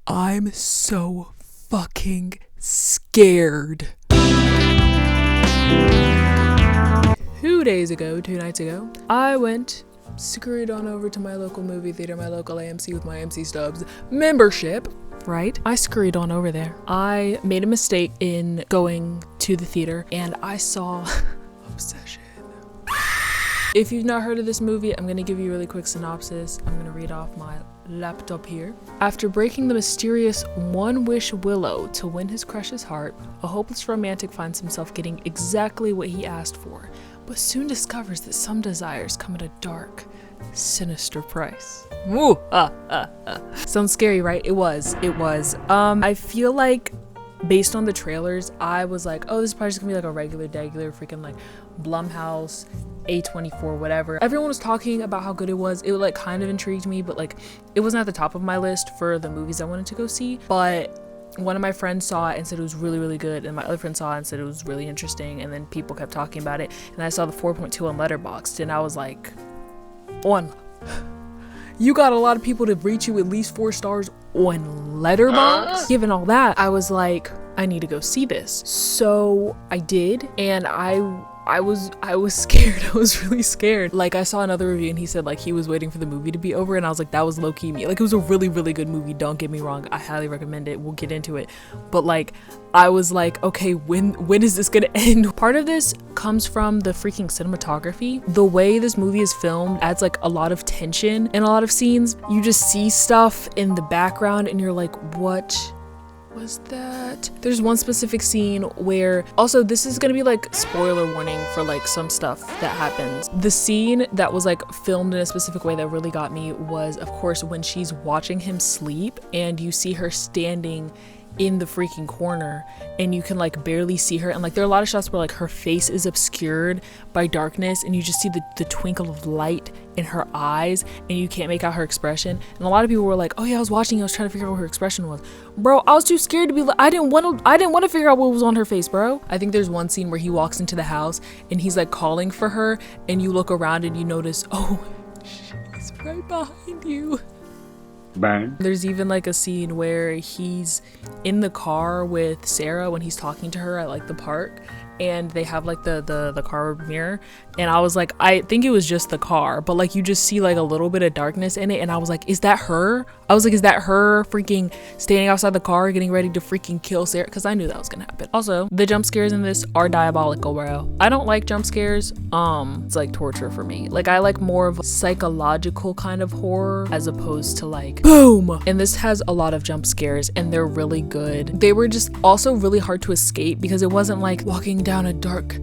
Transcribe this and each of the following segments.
I'm so fucking scared. 2 nights ago, I scurried on over to my local movie theater, my local AMC with my MC Stubbs membership, right? I scurried on over there. I made a mistake in going to the theater and I saw Obsession. If you've not heard of this movie, I'm gonna give you a really quick synopsis. I'm gonna read off my laptop here. After breaking the mysterious one-wish willow to win his crush's heart, a hopeless romantic finds himself getting exactly what he asked for, but soon discovers that some desires come at a dark, sinister price. Woo! Sounds scary, right? It was. I feel like based on the trailers, I was like, oh, this is probably just gonna be like a regular freaking like Blumhouse, A24, whatever. Everyone was talking about how good it was. It like kind of intrigued me, but like it wasn't at the top of my list for the movies I wanted to go see. But one of my friends saw it and said it was really, really good, and my other friend saw it and said it was really interesting, and then people kept talking about it, and I saw the 4.2 on Letterboxd, and I was like, you got a lot of people to rate you at least 4 stars on Letterboxd. Given all that, I was like, I need to go see this. So I did, and I was scared. I was really scared. Like, I saw another review and he said like he was waiting for the movie to be over, and I was like, that was low-key me. Like, it was a really, really good movie, don't get me wrong. I highly recommend it. We'll get into it. But like, I was like, okay, when is this gonna end? Part of this comes from the freaking cinematography. The way this movie is filmed adds like a lot of tension in a lot of scenes. You just see stuff in the background and you're like, what was that? There's one specific scene where, also this is gonna be like spoiler warning for like some stuff that happens. The scene that was like filmed in a specific way that really got me was, of course, when she's watching him sleep and you see her standing in the freaking corner and you can like barely see her, and like there are a lot of shots where like her face is obscured by darkness and you just see the twinkle of light in her eyes and you can't make out her expression. And a lot of people were like, oh yeah, I was watching, I was trying to figure out what her expression was. Bro, I was too scared to be like, I didn't want to figure out what was on her face, bro. I think there's one scene where he walks into the house and he's like calling for her, and you look around and you notice, oh, she's right behind you. Bang. There's even like a scene where he's in the car with Sarah when he's talking to her at like the park, and they have like the car mirror, and I was like, I think it was just the car, but like you just see like a little bit of darkness in it, and I was like, is that her? I was like, is that her freaking standing outside the car getting ready to freaking kill Sarah? Because I knew that was gonna happen. Also, the jump scares in this are diabolical, bro. I don't like jump scares. It's like torture for me. Like, I like more of a psychological kind of horror as opposed to like boom. And this has a lot of jump scares and they're really good. They were just also really hard to escape because it wasn't like walking down a dark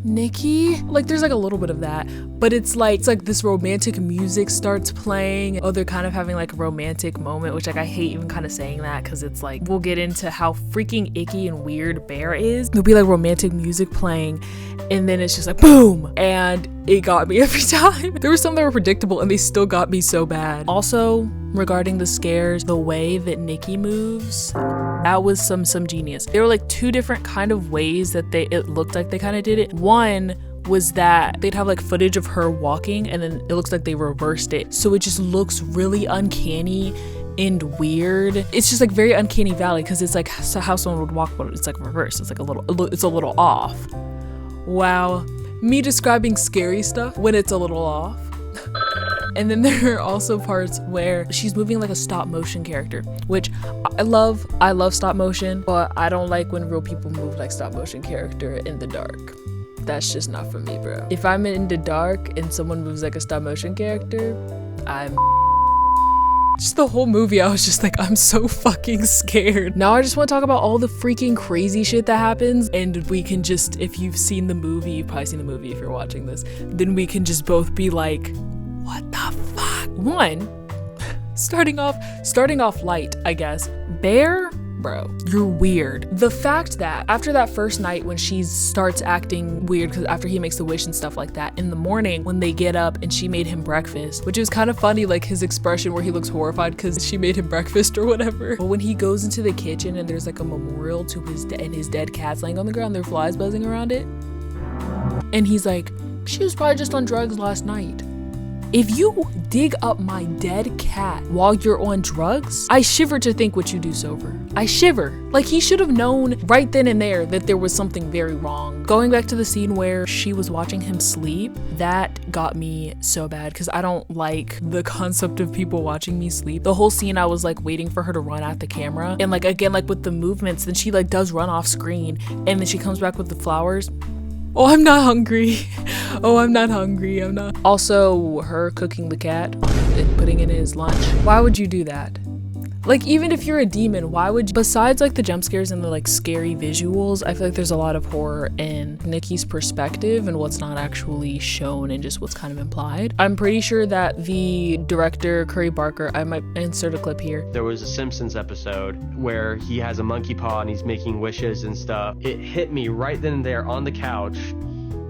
Nikki. Like, there's like a little bit of that, but it's like this romantic music starts playing. Oh, they're kind of having like a romantic moment, which like I hate even kind of saying that because it's like, we'll get into how freaking icky and weird Bear is. There'll be like romantic music playing and then it's just like boom, and it got me every time. There were some that were predictable and they still got me so bad. Also, regarding the scares, the way that Nikki moves, that was some genius. There were like 2 different kind of ways that it looked like they kind of did it. One was that they'd have like footage of her walking and then it looks like they reversed it, so it just looks really uncanny and weird. It's just like very uncanny valley because it's like how someone would walk, but it's like reversed. It's like it's a little off. Wow, me describing scary stuff when it's a little off. And then there are also parts where she's moving like a stop motion character, which I love stop motion, but I don't like when real people move like stop motion character in the dark. That's just not for me, bro. If I'm in the dark and someone moves like a stop motion character, I'm just the whole movie, I was just like, I'm so fucking scared. Now I just want to talk about all the freaking crazy shit that happens, and we can just, if you've seen the movie, you've probably seen the movie if you're watching this, then we can just both be like, what the fuck? One, starting off light, I guess. Bear, bro, you're weird. The fact that after that first night when she starts acting weird, because after he makes the wish and stuff like that, in the morning when they get up and she made him breakfast, which is kind of funny, like his expression where he looks horrified because she made him breakfast or whatever. But when he goes into the kitchen and there's like a memorial to his dead cat's laying on the ground, there are flies buzzing around it, and he's like, she was probably just on drugs last night. If you dig up my dead cat while you're on drugs, I shiver to think what you do sober. I shiver. Like, he should have known right then and there that there was something very wrong. Going back to the scene where she was watching him sleep, that got me so bad because I don't like the concept of people watching me sleep. The whole scene, I was like waiting for her to run at the camera, and like again, like with the movements, then she like does run off screen, and then she comes back with the flowers. Oh, I'm not hungry. Oh, I'm not hungry. I'm not. Also, her cooking the cat and putting it in his lunch. Why would you do that? Like, even if you're a demon, why would you? Besides like the jump scares and the like scary visuals, I feel like there's a lot of horror in Nikki's perspective and what's not actually shown and just what's kind of implied. I'm pretty sure that the director, Curry Barker, I might insert a clip here. There was a Simpsons episode where he has a monkey paw and he's making wishes and stuff. It hit me right then and there on the couch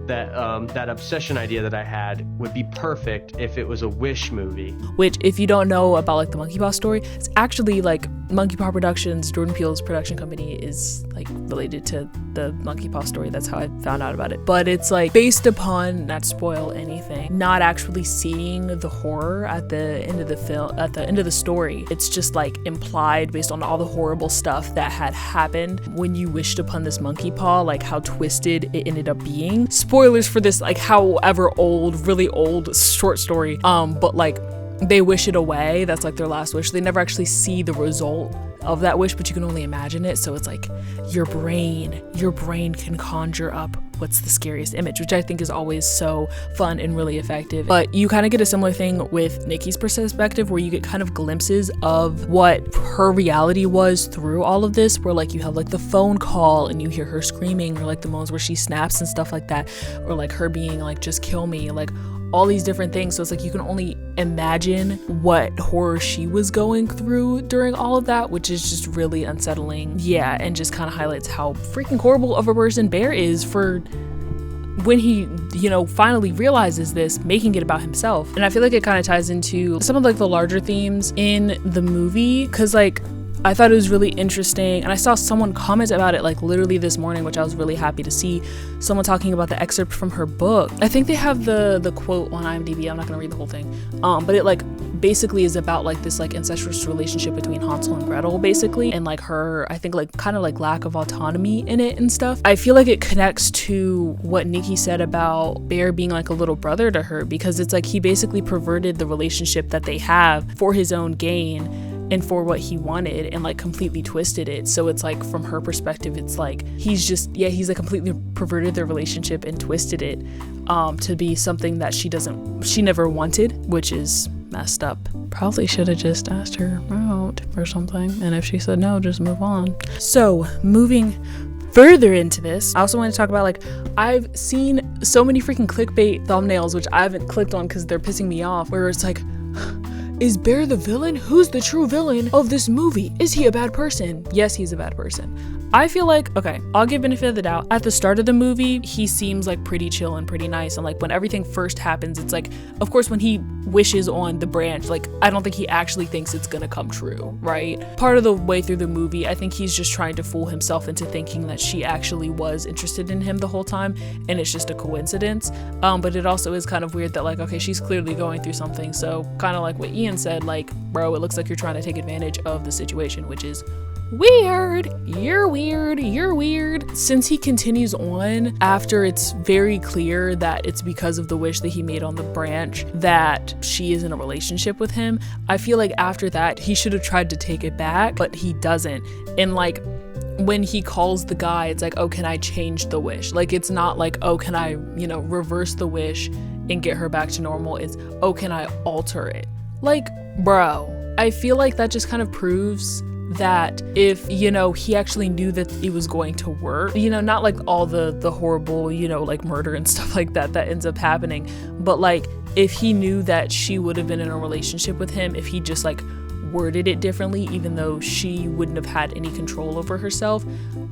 that that obsession idea that I had would be perfect if it was a Wish movie. Which, if you don't know about like the Monkey Paw story, it's actually like Monkey Paw Productions, Jordan Peele's production company, is like related to the Monkey Paw story. That's how I found out about it. But it's like based upon, not to spoil anything, not actually seeing the horror at the end of the film, at the end of the story. It's just like implied based on all the horrible stuff that had happened when you wished upon this monkey paw, like how twisted it ended up being. Spoilers for this, like however old, really old short story, but like they wish it away. That's like their last wish. They never actually see the result of that wish, but you can only imagine it. So it's like your brain can conjure up what's the scariest image, which I think is always so fun and really effective. But you kind of get a similar thing with Nikki's perspective, where you get kind of glimpses of what her reality was through all of this, where like you have like the phone call and you hear her screaming, or like the moments where she snaps and stuff like that, or like her being like, just kill me, like all these different things. So it's like you can only imagine what horror she was going through during all of that, which is just really unsettling. Yeah, and just kind of highlights how freaking horrible of a person Bear is for when he, you know, finally realizes this, making it about himself. And I feel like it kind of ties into some of like the larger themes in the movie, because like I thought it was really interesting, and I saw someone comment about it like literally this morning, which I was really happy to see. Someone talking about the excerpt from her book. I think they have the quote on IMDb. I'm not gonna read the whole thing, but it like basically is about like this like incestuous relationship between Hansel and Gretel, basically, and like her, I think like kind of like lack of autonomy in it and stuff. I feel like it connects to what Nikki said about Bear being like a little brother to her, because it's like he basically perverted the relationship that they have for his own gain and for what he wanted, and like completely twisted it. So it's like from her perspective, it's like he's like completely perverted their relationship and twisted it to be something that she never wanted, which is messed up. Probably should have just asked her out or something, and if she said no, just move on. So moving further into this, I also want to talk about, like, I've seen so many freaking clickbait thumbnails, which I haven't clicked on because they're pissing me off, where it's like, is Bear the villain? Who's the true villain of this movie? Is he a bad person? Yes, he's a bad person. I feel like, okay, I'll give benefit of the doubt. At the start of the movie, he seems like pretty chill and pretty nice. And like when everything first happens, it's like, of course, when he wishes on the branch, like I don't think he actually thinks it's gonna come true, right? Part of the way through the movie, I think he's just trying to fool himself into thinking that she actually was interested in him the whole time, and it's just a coincidence. But it also is kind of weird that like, okay, she's clearly going through something. So kind of like what Ian said, like, bro, it looks like you're trying to take advantage of the situation, which is weird. You're weird. Since he continues on after it's very clear that it's because of the wish that he made on the branch that she is in a relationship with him, I feel like after that he should have tried to take it back, but he doesn't. And like when he calls the guy, it's like, oh, can I change the wish? Like, it's not like, oh, can I, you know, reverse the wish and get her back to normal? It's, oh, can I alter it? Like, bro, I feel like that just kind of proves that if, you know, he actually knew that it was going to work, you know, not like all the horrible, you know, like murder and stuff like that ends up happening, but like if he knew that she would have been in a relationship with him, if he just like worded it differently, even though she wouldn't have had any control over herself,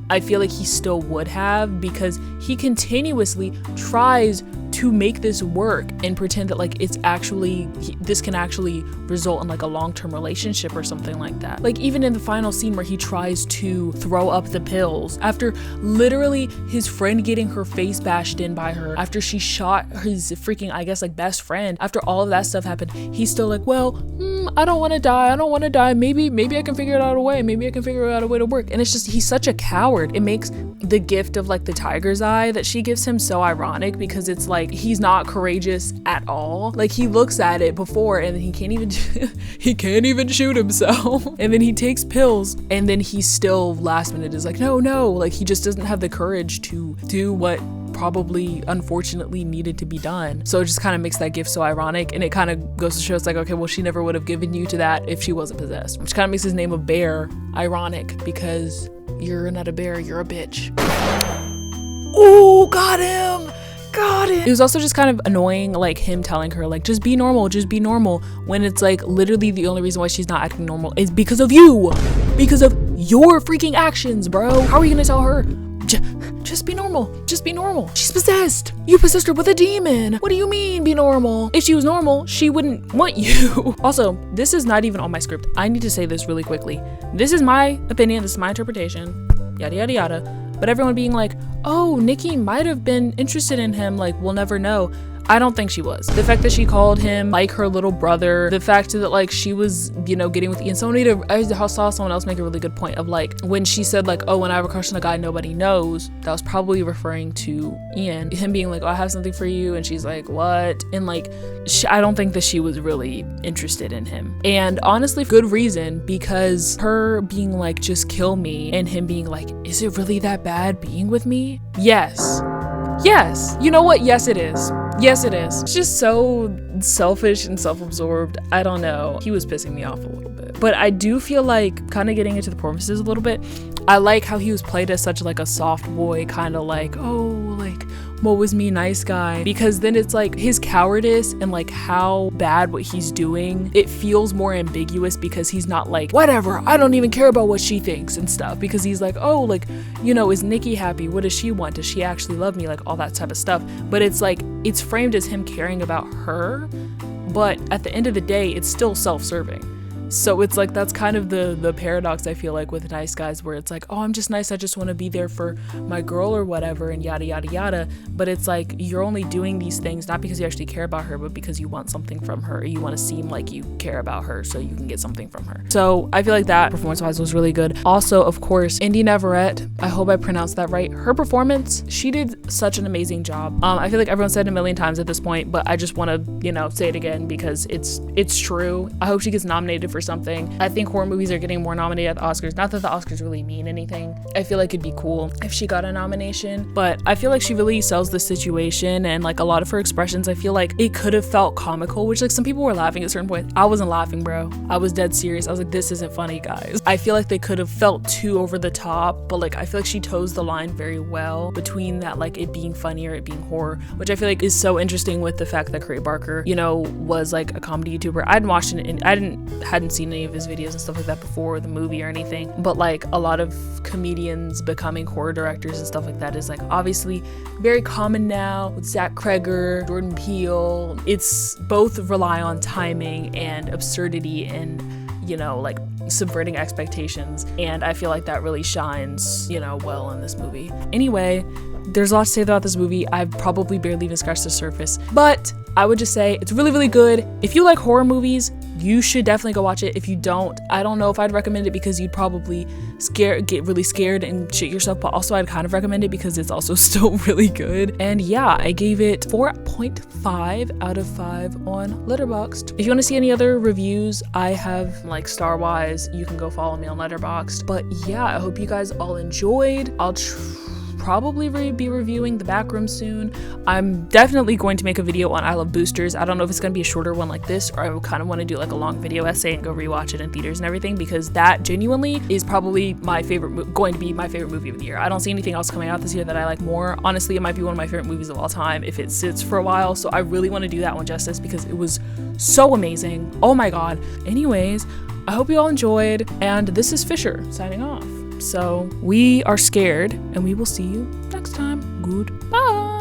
I feel like he still would have, because he continuously tries to make this work and pretend that like it's actually, this can actually result in like a long-term relationship or something like that. Like even in the final scene where he tries to throw up the pills after literally his friend getting her face bashed in by her, after she shot his freaking, I guess, like best friend, after all of that stuff happened, he's still like, well, I don't want to die. Maybe I can figure it out a way. Maybe I can figure out a way to work. And it's just, he's such a coward. It makes the gift of like the tiger's eye that she gives him so ironic, because it's like, he's not courageous at all. Like he looks at it before and then he can't even shoot himself. And then he takes pills and then he still last minute is like, no, like he just doesn't have the courage to do what probably unfortunately needed to be done. So it just kind of makes that gift so ironic, and it kind of goes to show it's like, okay, well, she never would have given you to that if she wasn't possessed, which kind of makes his name a bear ironic, because you're not a bear, you're a bitch. Oh, got him. It was also just kind of annoying, like him telling her like, just be normal, when it's like literally the only reason why she's not acting normal is because of you, because of your freaking actions, bro. How are you gonna tell her just be normal, she's possessed, you possessed her with a demon? What do you mean be normal? If she was normal, she wouldn't want you. Also, this is not even on my script. I need to say this really quickly. This is my opinion, this is my interpretation, yada yada yada. But everyone being like, oh, Nikki might have been interested in him, like we'll never know. I don't think she was. The fact that she called him like her little brother, the fact that like she was, you know, getting with Ian. I saw someone else make a really good point of like, when she said like, oh, when I have a crush on a guy nobody knows, that was probably referring to Ian. Him being like, oh, I have something for you. And she's like, what? And like, I don't think that she was really interested in him. And honestly, good reason, because her being like, just kill me, and him being like, is it really that bad being with me? Yes. You know what? Yes, it is. It's just so selfish and self-absorbed. I don't know. He was pissing me off a little bit. But I do feel like, kind of getting into the performances a little bit, I like how he was played as such like a soft boy, kind of like, oh, like, what was me, nice guy? Because then it's like his cowardice and like how bad what he's doing, it feels more ambiguous, because he's not like, whatever, I don't even care about what she thinks and stuff, because he's like, oh, like, you know, is Nikki happy? What does she want? Does she actually love me? Like all that type of stuff. But it's like, it's framed as him caring about her, but at the end of the day, it's still self-serving. So it's like, that's kind of the paradox I feel like with nice guys, where it's like, oh, I'm just nice, I just want to be there for my girl or whatever, and yada yada yada. But it's like, you're only doing these things not because you actually care about her, but because you want something from her, or you want to seem like you care about her so you can get something from her. So I feel like that performance wise was really good. Also, of course, Indy Navarrete, I hope I pronounced that right, her performance, she did such an amazing job. I feel like everyone said it a million times at this point, but I just want to, you know, say it again because it's true. I hope she gets nominated for something. I think horror movies are getting more nominated at the Oscars. Not that the Oscars really mean anything. I feel like it'd be cool if she got a nomination, but I feel like she really sells the situation, and like a lot of her expressions, I feel like it could have felt comical, which like some people were laughing at certain points. I wasn't laughing, bro. I was dead serious. I was like, this isn't funny, guys. I feel like they could have felt too over the top, but like I feel like she toes the line very well between that, like it being funny or it being horror, which I feel like is so interesting with the fact that Trey Barker, you know, was like a comedy YouTuber. I hadn't watched it and I hadn't seen any of his videos and stuff like that before the movie or anything, but like a lot of comedians becoming horror directors and stuff like that is like obviously very common now with Zach Kreger, Jordan Peele. It's both rely on timing and absurdity and, you know, like subverting expectations, and I feel like that really shines, you know, well in this movie. Anyway, there's a lot to say about this movie. I've probably barely even scratched the surface, but I would just say it's really, really good. If you like horror movies, you should definitely go watch it. If you don't, I don't know if I'd recommend it because you'd probably get really scared and shit yourself, but also I'd kind of recommend it because it's also still really good. And yeah, I gave it 4.5 out of 5 on Letterboxd. If you want to see any other reviews I have, like Star Wise, you can go follow me on Letterboxd. But yeah, I hope you guys all enjoyed. I'll probably be reviewing The Backroom soon. I'm definitely going to make a video on I Love Boosters. I don't know if it's going to be a shorter one like this, or I kind of want to do like a long video essay and go rewatch it in theaters and everything, because that genuinely is probably my favorite, going to be my favorite movie of the year. I don't see anything else coming out this year that I like more. Honestly, it might be one of my favorite movies of all time if it sits for a while, so I really want to do that one justice because it was so amazing. Oh my god. Anyways, I hope you all enjoyed, and this is Fisher signing off. So we are scared, and we will see you next time. Goodbye.